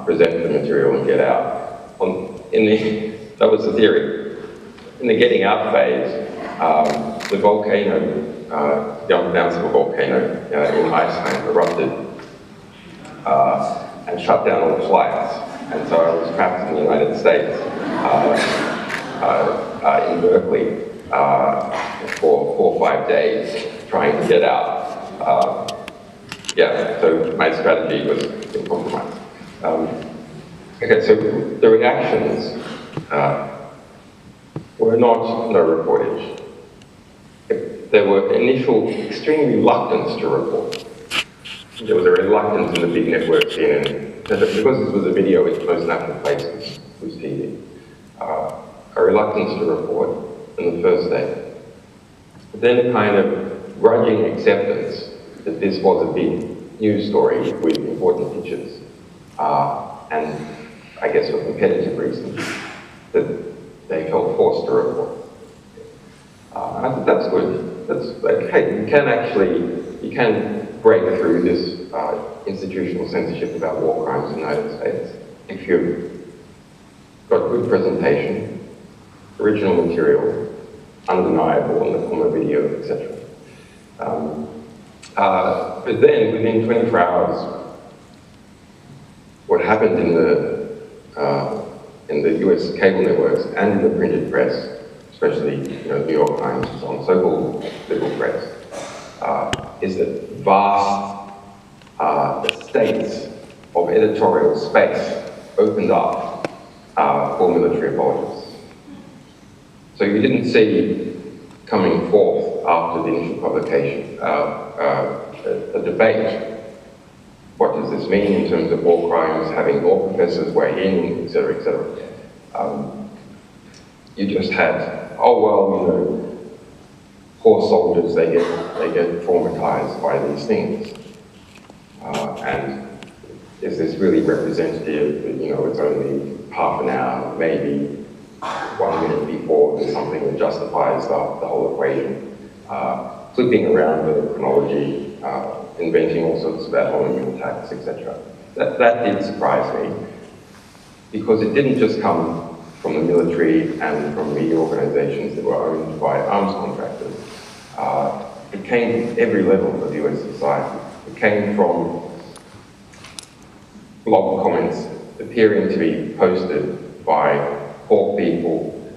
present the material and get out. That was the theory. In the getting out phase, the volcano, the unpronounceable volcano in Iceland erupted and shut down all flights. And so I was trapped in the United States in Berkeley for 4 or 5 days trying to get out. So my strategy was in compromise. Okay, so the reactions were not no reportage. There were initial extreme reluctance to report. There was a reluctance in the big network CNN, because this was a video, its most natural place was TV. A reluctance to report in the first day. But then a kind of grudging acceptance that this was a big news story with important pictures. And I guess for competitive reasons, that they felt forced to report. And I think that's good. That's like, hey, you can break through this institutional censorship about war crimes in the United States if you've got good presentation, original material, undeniable on the form of video, etc. But then, within 24 hours, what happened in the US cable networks and in the printed press, especially New York Times and so on, so-called liberal press, is that vast estates of editorial space opened up for military apologists. So you didn't see coming forth after the initial publication a debate. What does this mean in terms of war crimes, having law professors weigh in, etc., etc. You just had, oh well, poor soldiers, they get traumatized by these things. And is this really representative? It's only half an hour, maybe 1 minute before there's something that justifies the whole equation. Flipping around the chronology, inventing all sorts of ad hominem attacks, etc. That did surprise me, because it didn't just come from the military and from media organizations that were owned by arms contractors. It came from every level of US society. It came from blog comments appearing to be posted by poor people,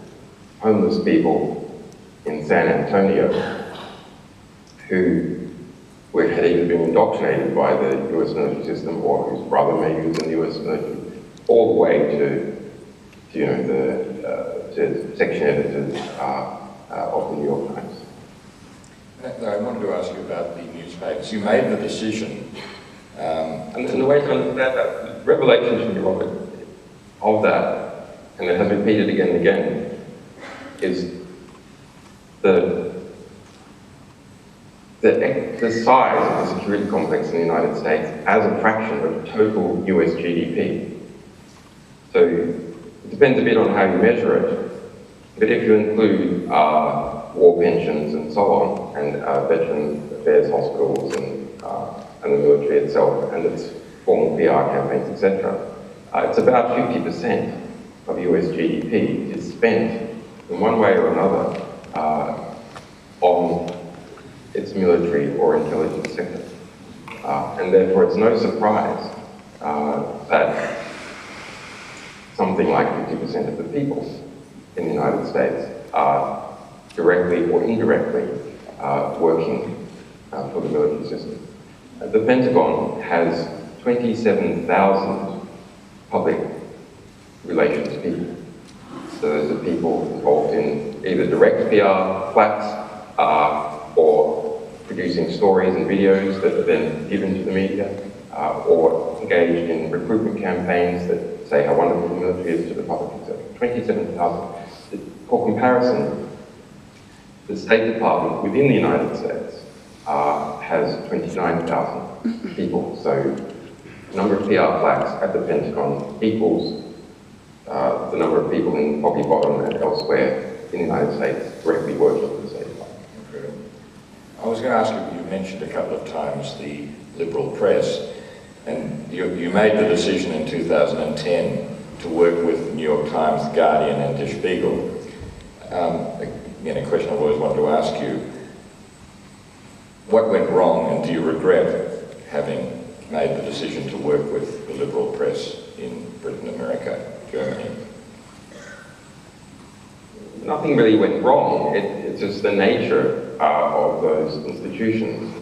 homeless people in San Antonio, who had either been indoctrinated by the US military system or whose brother maybe was in the US military, all the way to section editors of the New York Times. I wanted to ask you about the newspapers. You made the decision. And the way to understand that, revelation to me, Robert, of that, and it has repeated again and again, is the size of the security complex in the United States as a fraction of total US GDP. So it depends a bit on how you measure it, but if you include war pensions and so on, and veteran affairs hospitals and the military itself and its formal PR campaigns, etc., it's about 50% of US GDP is spent in one way or another on its military or intelligence sector. And therefore it's no surprise that something like 50% of the people in the United States are directly or indirectly working for the military system. The Pentagon has 27,000 public relations people. So those are people involved in either direct PR flaps or producing stories and videos that are then given to the media, or engaged in recruitment campaigns that say how wonderful the military is to the public, etc. 27,000. For comparison, the State Department within the United States has 29,000 people. So the number of PR plaques at the Pentagon equals the number of people in Poppy Bottom and elsewhere in the United States directly working for the State Department. I was going to ask you mentioned a couple of times the liberal press. And you made the decision in 2010 to work with New York Times, The Guardian and Der Spiegel. Again, a question I've always wanted to ask you. What went wrong, and do you regret having made the decision to work with the liberal press in Britain, America, Germany? Nothing really went wrong. It's just the nature of those institutions.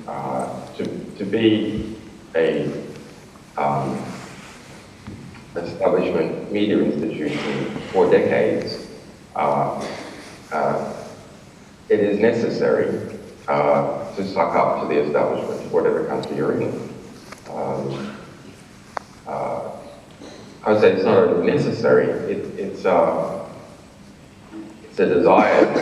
To be a establishment media institution for decades, it is necessary to suck up to the establishment, whatever country you're in. I would say it's not only necessary, it's a desired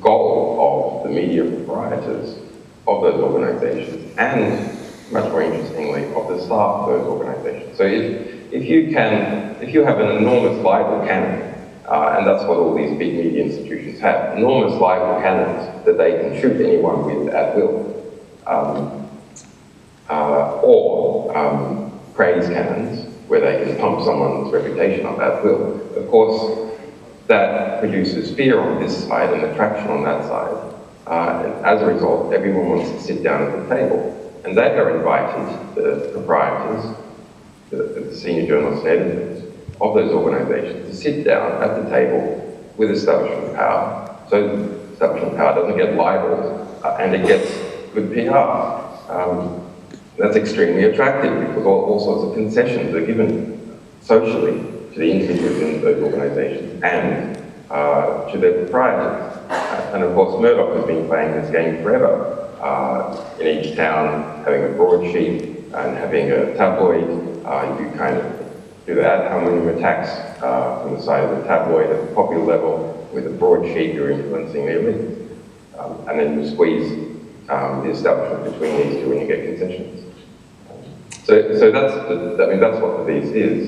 goal of the media proprietors of those organizations, and much more interestingly, of the staff of those organizations. So if you have an enormous libel canon, and that's what all these big media institutions have, enormous libel canons that they can shoot anyone with at will, or praise cannons, where they can pump someone's reputation up at will. Of course, that produces fear on this side and attraction on that side. And as a result, everyone wants to sit down at the table. And they are invited, the proprietors, the senior journalists and editors of those organizations, to sit down at the table with establishment power. So establishment power doesn't get libeled, and it gets good PR. That's extremely attractive because all sorts of concessions are given socially to the individuals in those organizations and to their proprietors. And of course, Murdoch has been playing this game forever. In each town, having a broadsheet and having a tabloid, you kind of do the ad hominem attacks from the side of the tabloid at the popular level. With a broadsheet, you're influencing the elite. And then you squeeze the establishment between these two and you get concessions. So that's what the beast is.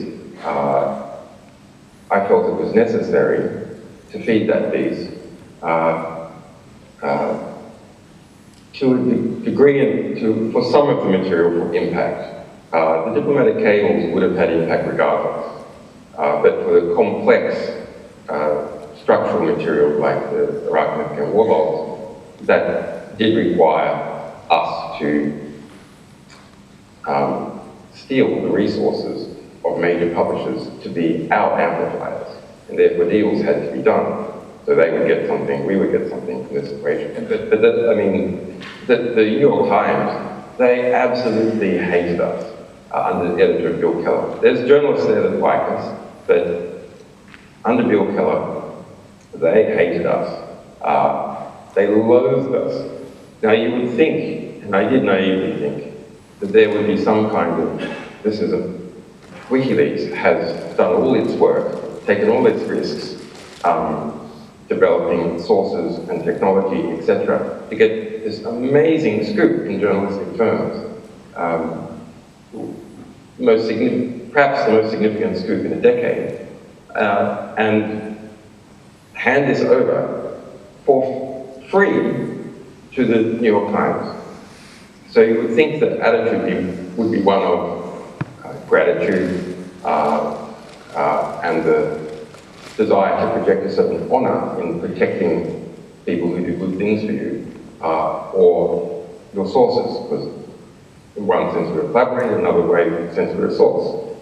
I felt it was necessary to feed that beast to a degree and for some of the material for impact. The diplomatic cables would have had impact regardless, but for the complex structural material like the Iraq-Afghan war logs, that did require us to steal the resources of major publishers to be our amplifiers, and therefore deals had to be done. So they would get something, we would get something from this equation. But the New York Times, they absolutely hated us under the editor of Bill Keller. There's journalists there that like us, but under Bill Keller, they hated us. They loathed us. Now you would think, and I did naively think, that there would be some kind of, WikiLeaks has done all its work, taken all its risks, developing sources and technology, etc., to get this amazing scoop in journalistic terms. Perhaps the most significant scoop in a decade, and hand this over for free to the New York Times. So you would think that attitude would be one of gratitude and the desire to project a certain honor in protecting people who do good things for you, or your sources, because in one sense we're collaborating, in another way, in the sense we're a source.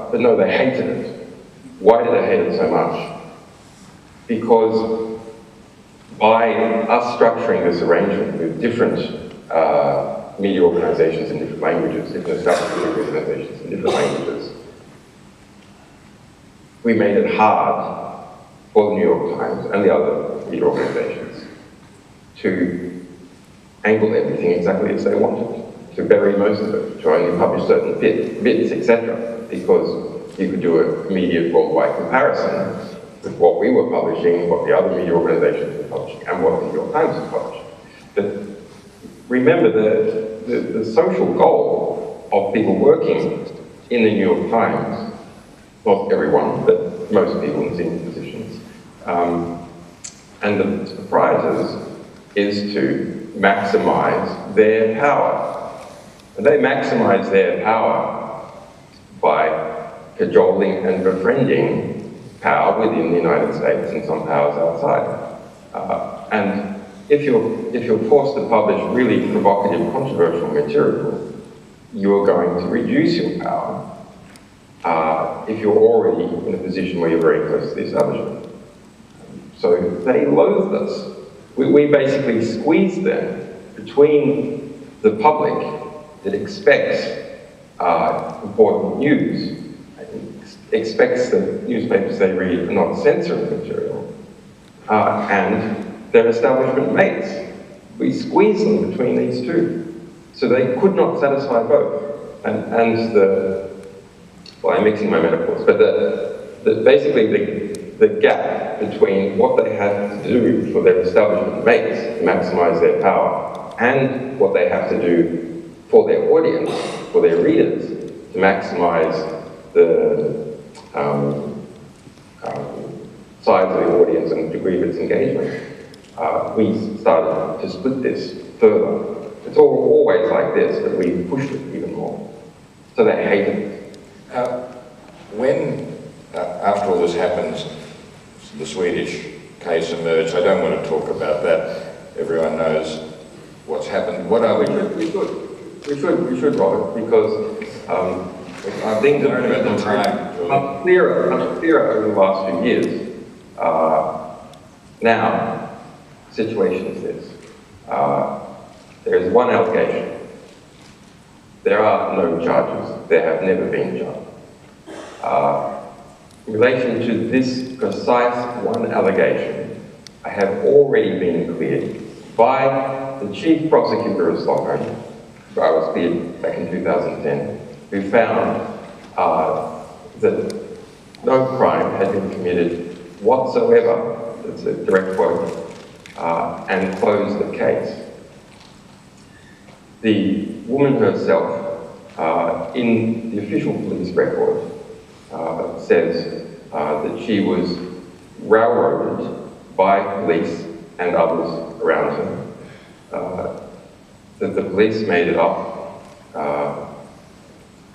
But no, they hated it. Why did they hate it so much? Because by us structuring this arrangement with different media organizations in different languages, different establishment media organizations in different languages, we made it hard for the New York Times and the other media organizations to angle everything exactly as they wanted, to bury most of it, to only publish certain bits, etc., because you could do a immediate worldwide comparison with what we were publishing, what the other media organizations were publishing, and what the New York Times was publishing. But remember the social goal of people working in the New York Times, not everyone, but most people in senior positions, and the proprietors, is to maximize their power. And they maximize their power by cajoling and befriending power within the United States and some powers outside. And if you're forced to publish really provocative, controversial material, you're going to reduce your power if you're already in a position where you're very close to the establishment. So they loathed us. We basically squeezed them between the public that expects important news, expects the newspapers they read are not censoring material, and their establishment mates. We squeezed them between these two. So they could not satisfy both. And well, I'm mixing my metaphors, but basically the gap between what they had to do for their establishment mates to maximize their power and what they have to do for their audience, for their readers, to maximize the size of the audience and the degree of its engagement, we started to split this further. It's always like this, but we pushed it even more. So they hated it. When, after all this happens, the Swedish case emerged, I don't want to talk about that. Everyone knows what's happened. What are we? We should, Robert, because I think that at the time, much clearer over the last few years. Now, the situation is this. There is one allegation. There are no charges. There have never been charges. In relation to this precise one allegation, I have already been cleared by the chief prosecutor of Stockholm. I was cleared back in 2010, who found that no crime had been committed whatsoever, that's a direct quote, and closed the case. The woman herself, in the official police record, says that she was railroaded by police and others around her, that the police made it up,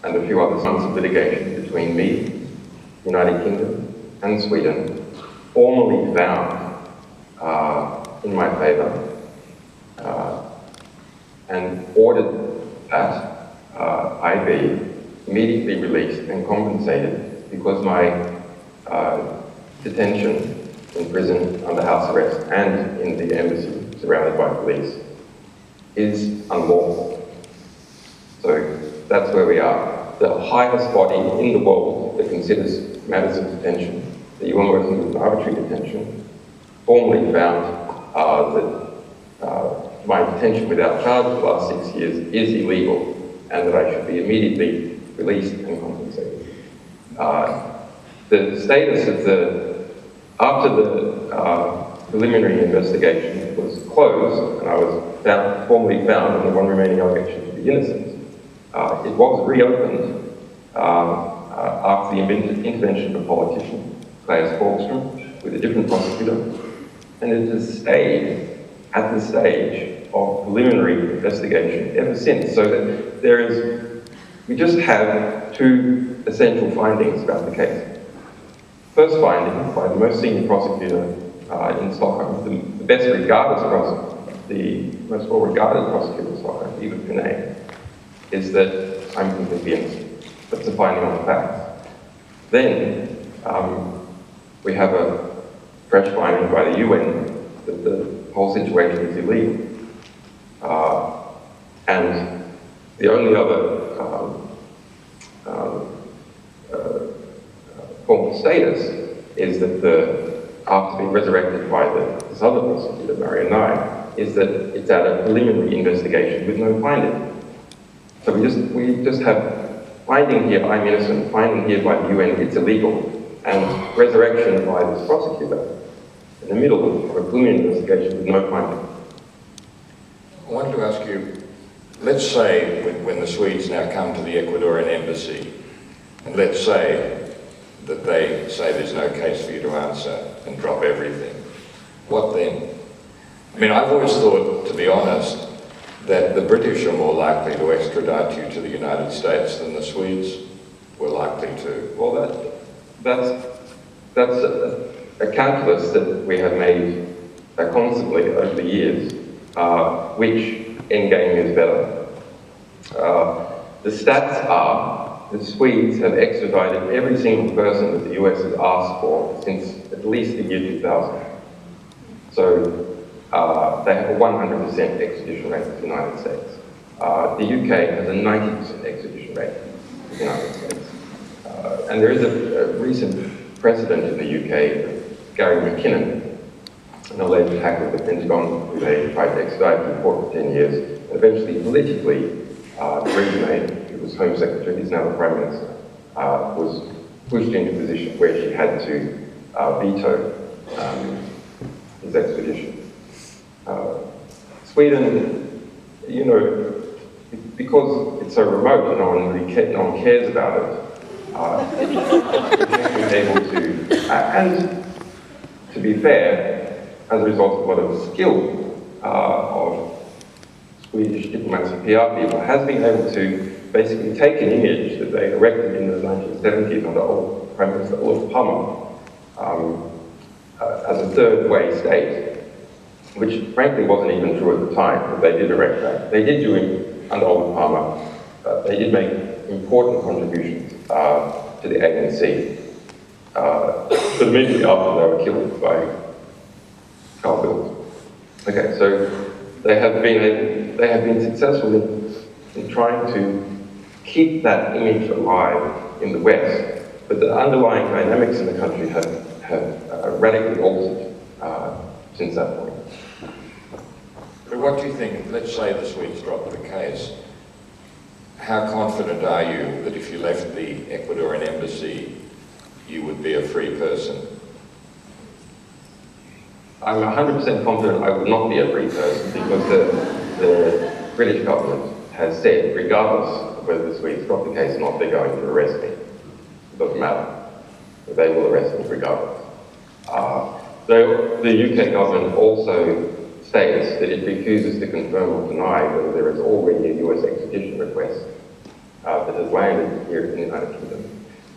and a few other months of litigation between me, United Kingdom, and Sweden, formally found in my favour, and ordered that I be immediately released and compensated because my detention in prison under house arrest and in the embassy surrounded by police is unlawful. So that's where we are. The highest body in the world that considers matters of detention, the UN working with arbitrary detention, formally found that my detention without charge for the last 6 years is illegal and that I should be immediately released and compensated. The status of after the preliminary investigation was closed and I was formally found on the one remaining allegation to be innocent, it was reopened after the intervention of a politician, Claes Borgström, with a different prosecutor, and it has stayed at the stage of preliminary investigation ever since. So that we just have two essential findings about the case. First finding by the most senior prosecutor in Stockholm, the best regarded prosecutor, the most well-regarded prosecutor in Stockholm, Eva Pinay, is that I'm completely innocent. That's a finding on the facts. Then we have a fresh finding by the UN that the whole situation is illegal. And the only other formal status is that after being resurrected by this other prosecutor, Marian Nye, is that it's at a preliminary investigation with no finding. So we just have finding here, I'm innocent, finding here by the UN, it's illegal, and resurrection by this prosecutor in the middle of a preliminary investigation with no finding. I wanted to ask you, let's say when the Swedes now come to the Ecuadorian embassy, and let's say that they say there's no case for you to answer and drop everything. What then? I mean, I've always thought, to be honest, that the British are more likely to extradite you to the United States than the Swedes were likely to. Well, that's a calculus that we have made constantly over the years, which endgame is better. The stats are that Swedes have extradited every single person that the US has asked for since at least the year 2000. So they have a 100% extradition rate to the United States. The UK has a 90% extradition rate to the United States. And there is a recent precedent in the UK, Gary McKinnon, an alleged hacker of the Pentagon, who they tried to extradite to court for 10 years, and eventually politically, Theresa May, who was Home Secretary, he's now the Prime Minister, was pushed into a position where she had to veto his extradition. Sweden, you know, because it's so remote and no one cares about it, it's able to, and to be fair, as a result of a lot of skill of Swedish diplomats and PR people, has been able to basically take an image that they erected in the 1970s under old Prime Minister Olof Palme as a third-way state, which frankly wasn't even true at the time, but they did erect that. They did do it under Olof Palme. They did make important contributions to the ANC. But immediately after they were killed by Carl Bildt. Okay, so they have been successful in trying to keep that image alive in the West, but the underlying dynamics in the country have radically altered since that point. But what do you think, let's say the Swedes dropped the case, how confident are you that if you left the Ecuadorian embassy, you would be a free person? I'm 100% confident I would not be a free person because the British government has said, regardless of whether the Swedes drop the case or not, they're going to arrest me. It doesn't matter. They will arrest me regardless. So the UK government also states that it refuses to confirm or deny whether there is already a US extradition request that has landed here in the United Kingdom.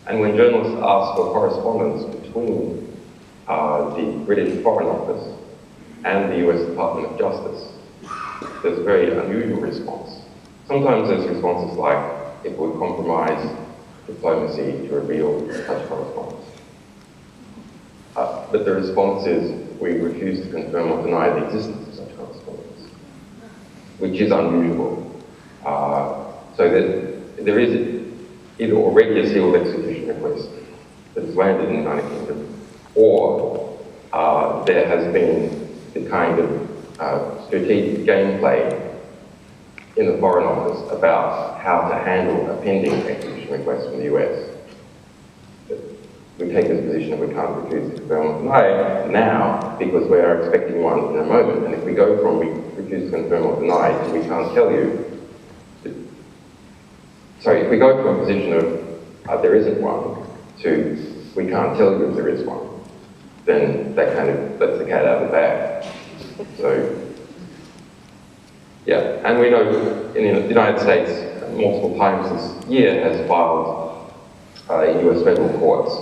And when journalists ask for correspondence between the British Foreign Office and the US Department of Justice, there's a very unusual response. Sometimes there's responses like, it would compromise diplomacy to reveal such correspondence. But the response is, we refuse to confirm or deny the existence of such correspondence, which is unusual. So that there is either already a sealed extradition request that has landed in the United Kingdom, or there has been the kind of strategic gameplay in the Foreign Office about how to handle a pending extradition request from the US. We take this position that we can't refuse to confirm or deny now because we are expecting one in a moment. And if we go from we refuse to confirm or deny to we can't tell you, sorry, if we go from a position of there isn't one to we can't tell you if there is one, then that kind of lets the cat out of the bag. So, yeah, and we know in the United States, multiple times this year has filed US federal courts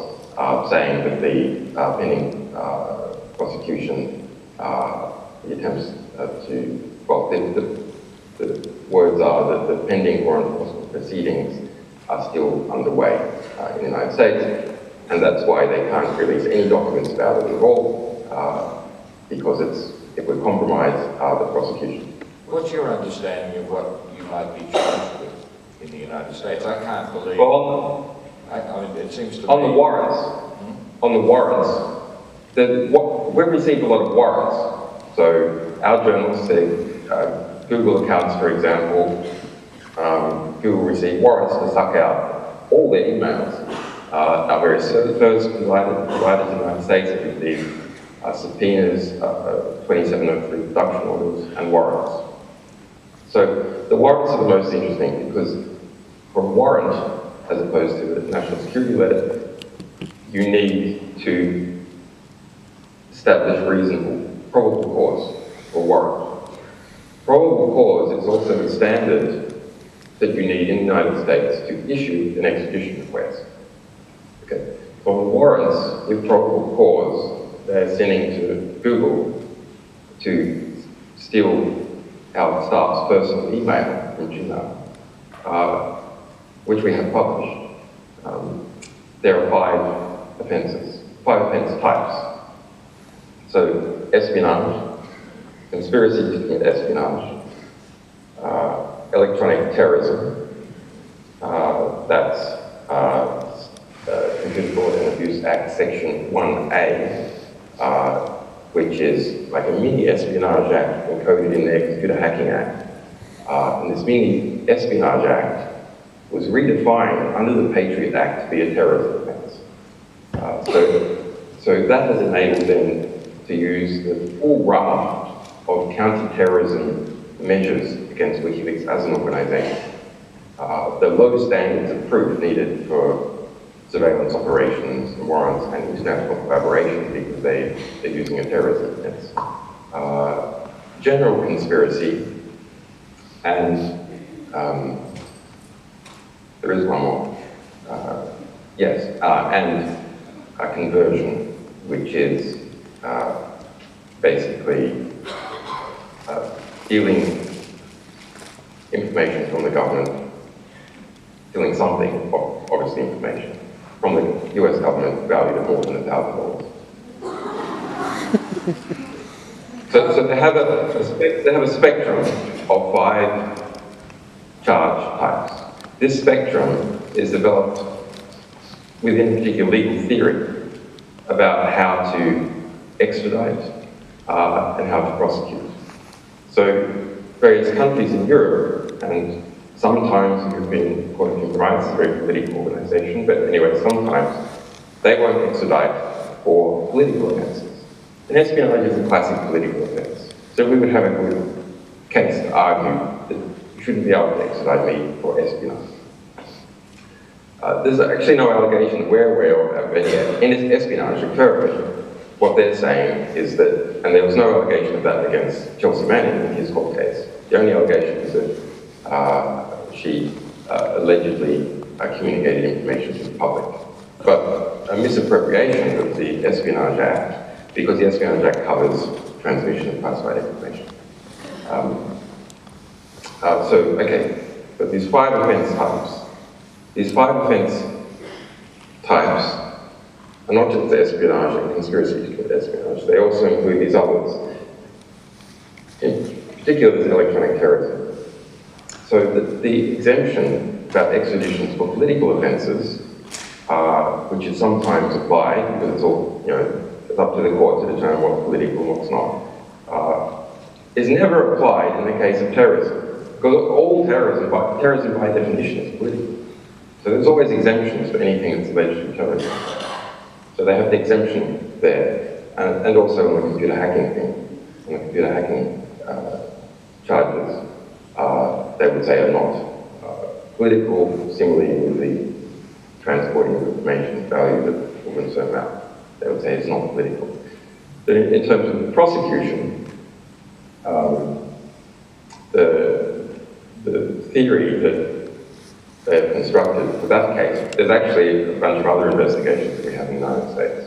saying that the pending prosecution, the attempts to, well, the words are that the pending foreign enforcement proceedings are still underway in the United States, and that's why they can't release any documents about it at all, because it would compromise the prosecution. What's your understanding of what you might be charged with in the United States? I can't believe. Well, I mean, it seems to on me. the warrants, we've received a lot of warrants. So our journalists said Google accounts, for example, Google received warrants to suck out all their emails. Our various service providers in the United States have received subpoenas, 2703 production orders, and warrants. So the warrants are the most interesting because for a warrant, as opposed to the national security letter, you need to establish reasonable, probable cause. or warrant. Probable cause is also the standard that you need in the United States to issue an extradition request. Okay. For warrants with probable cause, they're sending to Google to steal our staff's personal email from Gmail, which we have published. There are 5 offences, 5 offence types. So, espionage, conspiracy to commit espionage, electronic terrorism, that's Computer Fraud and Abuse Act Section 1A, which is like a mini espionage act encoded in their Computer Hacking Act. And this mini espionage act was redefined under the Patriot Act to be a terrorism offence. So that has enabled them to use the full raft of counter-terrorism measures against WikiLeaks as an organisation. The low standards of proof needed for surveillance operations and warrants and international collaboration because they're using a terrorism offence. General conspiracy, and there is one more. And a conversion, which is basically stealing information from the government, stealing something, obviously information, from the US government valued at more than $1,000. So they have a spectrum of 5 charge types. This spectrum is developed within a particular legal theory about how to extradite and how to prosecute. So various countries in Europe, and sometimes you've been called human rights, a very political organisation, but anyway, sometimes they won't extradite for political offences. And espionage is a classic political offence. So we would have a good case to argue that you shouldn't be able to extradite me for espionage. There's actually no allegation that we're aware of any espionage occurring. What they're saying is that, and there was no allegation of that against Chelsea Manning in his court case. The only allegation is that she allegedly communicated information to the public. But a misappropriation of the Espionage Act, because the Espionage Act covers transmission of classified information. But these 5 offence types. These 5 offence types are not just the espionage and conspiracy to commit espionage, they also include these others. In particular, there's electronic terrorism. So the exemption about extraditions for political offences, which is sometimes applied, because it's all, it's up to the court to determine what's political and what's not, is never applied in the case of terrorism. Because all terrorism by definition is political. So there's always exemptions for anything that's alleged to be terrorism. So they have the exemption there, and also on the computer hacking thing, on the computer hacking charges, they would say are not political, similarly with the transporting of information valued at a certain amount. They would say it's not political. But in terms of the prosecution, the theory that they've constructed for that case, there's actually a bunch of other investigations that we have in the United States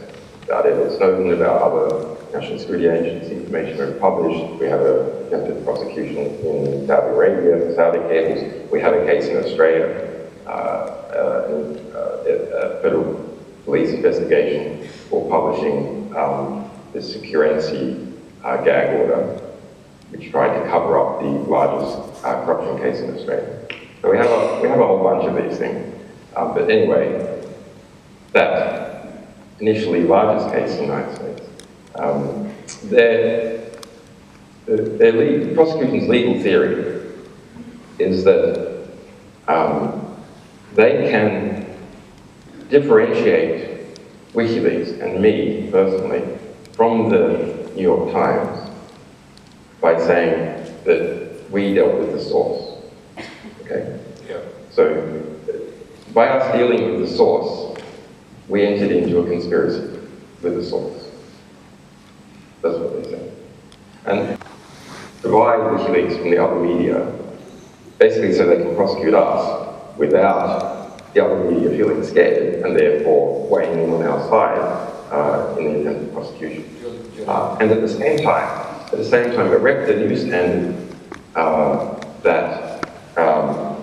about Edward Snowden, about other national security agency information we've published. We have a attempted prosecution in Saudi Arabia for Saudi cables. We have a case in Australia, a federal police investigation for publishing the Securency gag order, which tried to cover up the largest corruption case in Australia. So we have a whole bunch of these things. But anyway, that initially largest case in the United States, the prosecution's legal theory is that they can differentiate WikiLeaks and me personally from the New York Times by saying that we dealt with the source. Okay? Yeah. So, by us dealing with the source, we entered into a conspiracy with the source. That's what they say. And divide WikiLeaks from the other media, basically so they can prosecute us without the other media feeling scared and therefore weighing in on our side in the attempted prosecution. And at the same time, erect a new standard that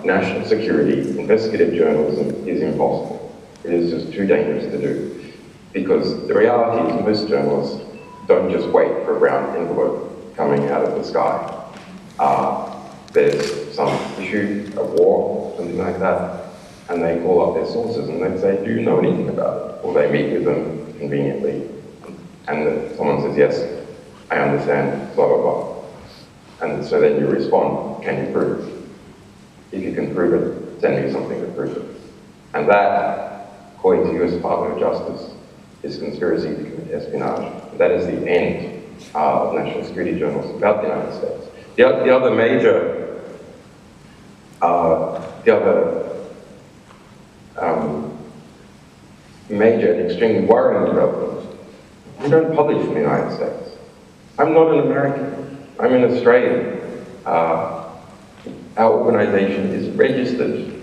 national security, investigative journalism is impossible. It is just too dangerous to do. Because the reality is most journalists don't just wait for a brown envelope coming out of the sky. There's some issue, a war, something like that, and they call up their sources and they say, do you know anything about it? Or they meet with them conveniently, and someone says, yes, I understand, blah, blah, blah. And so then you respond, can you prove it? If you can prove it, send me something to prove it. And that, according to the US Department of Justice, is conspiracy to commit espionage. That is the end of national security journalism about the United States. The other major and extremely worrying development, we don't publish in the United States. I'm not an American, I'm an Australian. Our organization is registered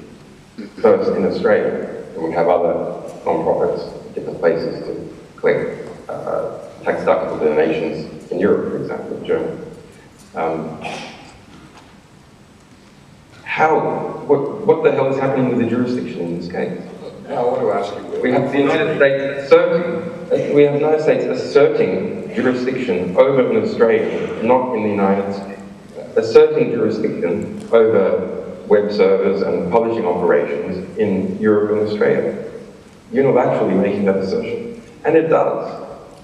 first in Australia, and we have other non-profits in different places to collect tax-deductible donations in Europe, for example, in Germany. What the hell is happening with the jurisdiction in this case? Now I want to ask you... We have the United States asserting jurisdiction over an Australian, not in the United States. Asserting jurisdiction over web servers and publishing operations in Europe and Australia. Unilaterally making that assertion. And it does.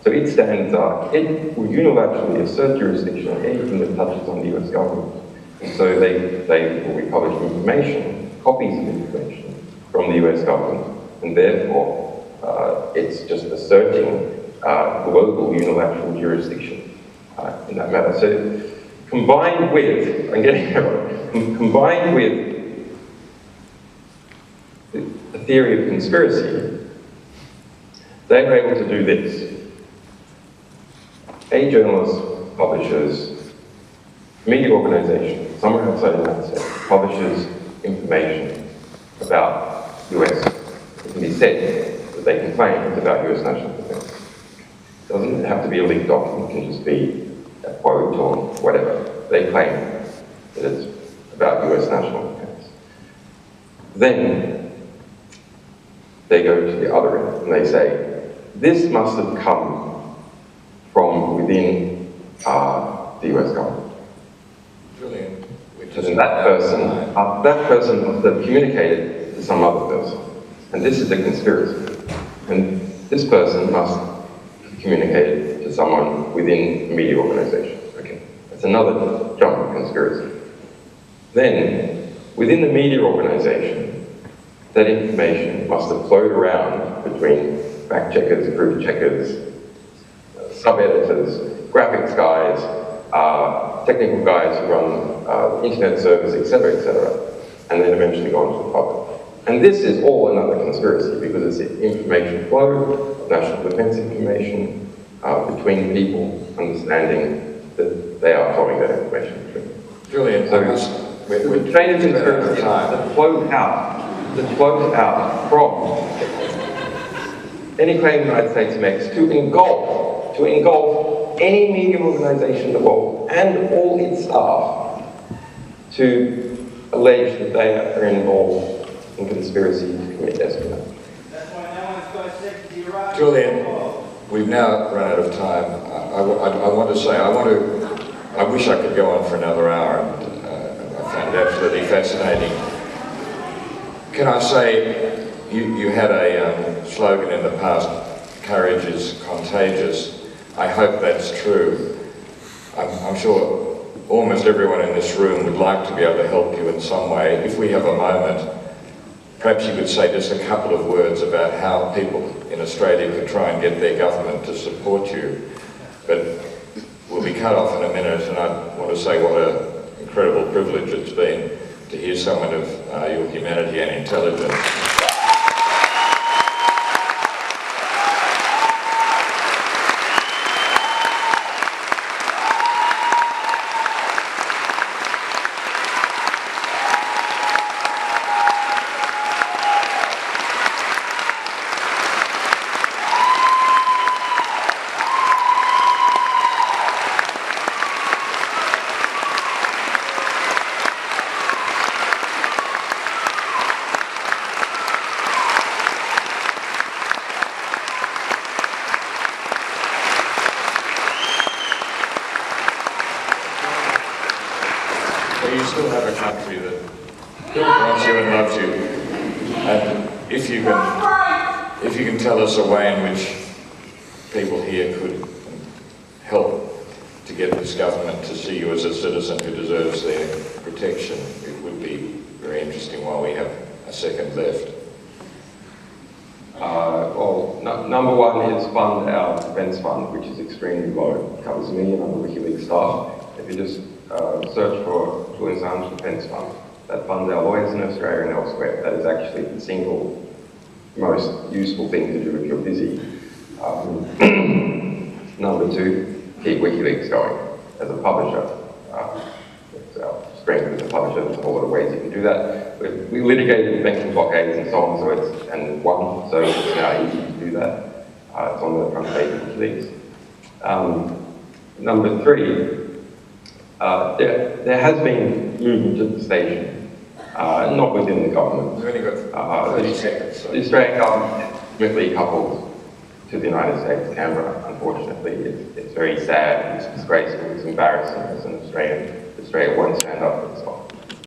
So its standards are, it will unilaterally assert jurisdiction on anything that touches on the US government. And so they will be publishing information, copies of information from the US government. And therefore, it's just asserting global unilateral jurisdiction in that matter. So combined with, I'm getting it right, combined with the theory of conspiracy, they were able to do this. A journalist publishes, media organization, somewhere outside the United States, publishes information about US. It can be said that they can claim it's about US national defense. It doesn't have to be a leaked document, it can just be a quote or whatever. They claim that it's about US national defense. Then they go to the other end and they say, this must have come from within the US government. Julian, And that person must have communicated to some other person. And this is a conspiracy. And this person must have communicated to someone within a media organization. Okay, that's another jump of conspiracy. Then, within the media organization, that information must have flowed around between fact checkers, proof checkers, sub-editors, graphics guys, technical guys who run internet servers, etc., and then eventually go on to the public. And this is all another conspiracy because it's information flow, national defense information, between people, understanding that they are flowing that information between them. Julian, So we're trained in conspiracy that flows out from any claim the United States makes to engulf any media organization in the world and all its staff to allege that they are involved in conspiracy to commit espionage. That's why no one's got to stick to the Iraq. Julian, we've now run out of time. I want to say, I wish I could go on for another hour. I found it absolutely fascinating. Can I say, you had a slogan in the past, courage is contagious. I hope that's true. I'm sure almost everyone in this room would like to be able to help you in some way. If we have a moment, perhaps you could say just a couple of words about how people in Australia could try and get their government to support you. But we'll be cut off in a minute, and I want to say what an incredible privilege it's been to hear someone of your humanity and intelligence. Chairman loves you. And if you can tell us a way in which people here could help to get this government to see you as a citizen who deserves their protection, it would be very interesting while we have a second left. Number one is fund our defence fund, which is extremely low. It covers me and other WikiLeaks staff. If you just search for Julian Assange Defence Fund, that funds our lawyers in Australia and elsewhere. That is actually the single most useful thing to do if you're busy. Number two, keep WikiLeaks going as a publisher. It's our strength as a publisher. There's a whole lot of ways you can do that. We litigated banking blockades and so on, so it's won, so it's now easy to do that. It's on the front page of WikiLeaks. Number three, there has been movement at the station, not within the government. We've only got 30 seconds. So. The Australian government is intimately coupled to the United States, Canberra, unfortunately. It's very sad, it's disgraceful, it's embarrassing as an Australian. Australia won't stand up for itself.